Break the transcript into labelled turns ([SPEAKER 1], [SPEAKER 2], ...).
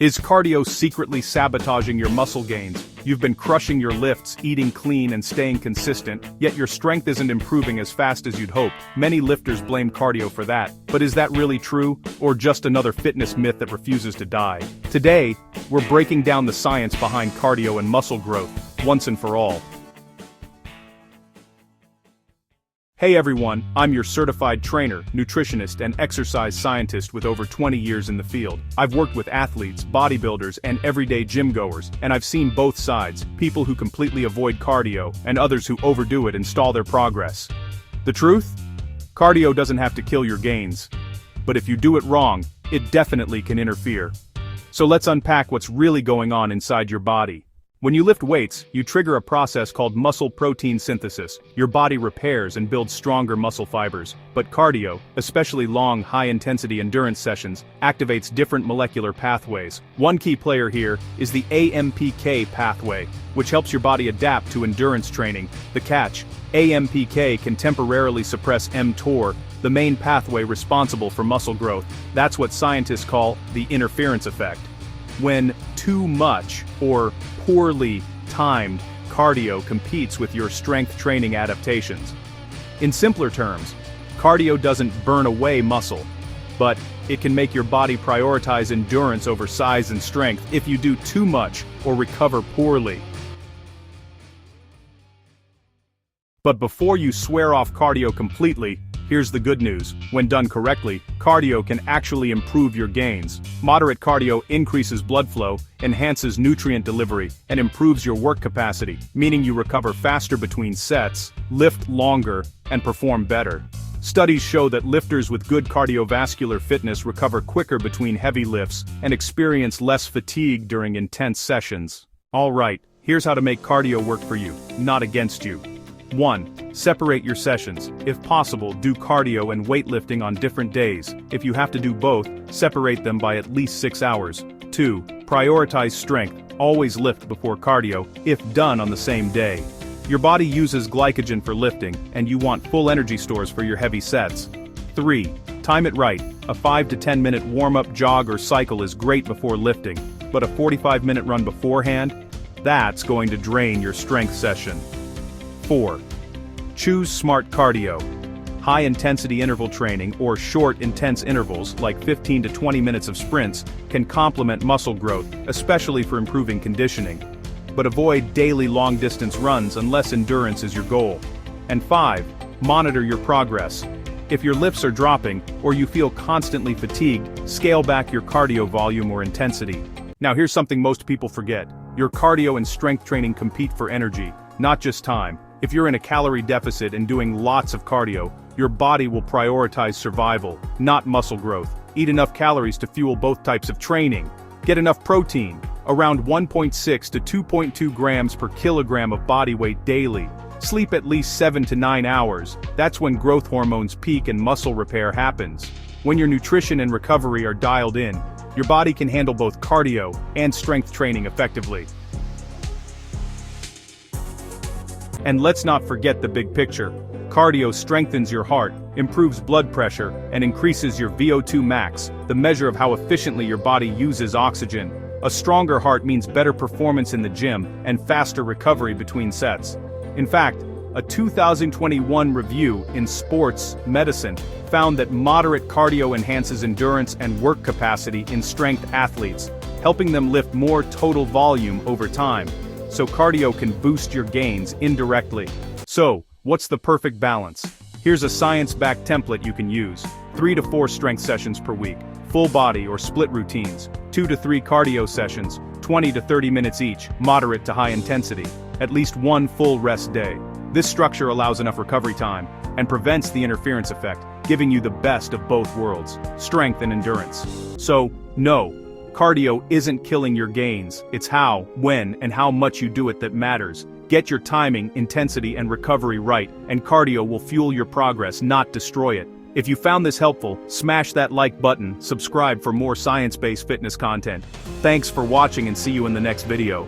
[SPEAKER 1] Is cardio secretly sabotaging your muscle gains? You've been crushing your lifts, eating clean and staying consistent, yet your strength isn't improving as fast as you'd hoped. Many lifters blame cardio for that, but is that really true, or just another fitness myth that refuses to die? Today, we're breaking down the science behind cardio and muscle growth, once and for all. Hey everyone, I'm your certified trainer, nutritionist and exercise scientist with over 20 years in the field. I've worked with athletes, bodybuilders and everyday gym goers, and I've seen both sides, people who completely avoid cardio and others who overdo it and stall their progress. The truth? Cardio doesn't have to kill your gains. But if you do it wrong, it definitely can interfere. So let's unpack what's really going on inside your body. When you lift weights, you trigger a process called muscle protein synthesis. Your body repairs and builds stronger muscle fibers. But cardio, especially long, high-intensity endurance sessions, activates different molecular pathways. One key player here is the AMPK pathway, which helps your body adapt to endurance training. The catch: AMPK can temporarily suppress mTOR, the main pathway responsible for muscle growth. That's what scientists call the interference effect. When too much, or poorly timed, cardio competes with your strength training adaptations. In simpler terms, cardio doesn't burn away muscle, but it can make your body prioritize endurance over size and strength if you do too much or recover poorly. But before you swear off cardio completely, here's the good news. When done correctly, cardio can actually improve your gains. Moderate cardio increases blood flow, enhances nutrient delivery, and improves your work capacity, meaning you recover faster between sets, lift longer, and perform better. Studies show that lifters with good cardiovascular fitness recover quicker between heavy lifts and experience less fatigue during intense sessions. Alright, here's how to make cardio work for you, not against you. 1. Separate your sessions. If possible, do cardio and weightlifting on different days. If you have to do both, separate them by at least 6 hours. 2. Prioritize strength. Always lift before cardio, if done on the same day. Your body uses glycogen for lifting, and you want full energy stores for your heavy sets. 3. Time it right. A 5 to 10 minute warm-up jog or cycle is great before lifting, but a 45-minute run beforehand? That's going to drain your strength session. 4. Choose smart cardio. High-intensity interval training or short, intense intervals, like 15 to 20 minutes of sprints, can complement muscle growth, especially for improving conditioning. But avoid daily long-distance runs unless endurance is your goal. And 5. Monitor your progress. If your lifts are dropping, or you feel constantly fatigued, scale back your cardio volume or intensity. Now here's something most people forget. Your cardio and strength training compete for energy, not just time. If you're in a calorie deficit and doing lots of cardio, your body will prioritize survival, not muscle growth. Eat enough calories to fuel both types of training. Get enough protein, around 1.6 to 2.2 grams per kilogram of body weight daily. Sleep at least 7 to 9 hours. That's when growth hormones peak and muscle repair happens. When your nutrition and recovery are dialed in, your body can handle both cardio and strength training effectively. And let's not forget the big picture. Cardio strengthens your heart, improves blood pressure, and increases your VO2 max, the measure of how efficiently your body uses oxygen. A stronger heart means better performance in the gym and faster recovery between sets. In fact, a 2021 review in Sports Medicine found that moderate cardio enhances endurance and work capacity in strength athletes, helping them lift more total volume over time. So cardio can boost your gains indirectly. So, what's the perfect balance? Here's a science-backed template you can use. 3 to 4 strength sessions per week, full body or split routines. 2 to 3 cardio sessions, 20 to 30 minutes each, moderate to high intensity. At least 1 full rest day. This structure allows enough recovery time and prevents the interference effect, giving you the best of both worlds, strength and endurance. So, no. Cardio isn't killing your gains. It's how, when, and how much you do it that matters. Get your timing, intensity, and recovery right, and cardio will fuel your progress, not destroy it. If you found this helpful, smash that like button, subscribe for more science-based fitness content. Thanks for watching and see you in the next video.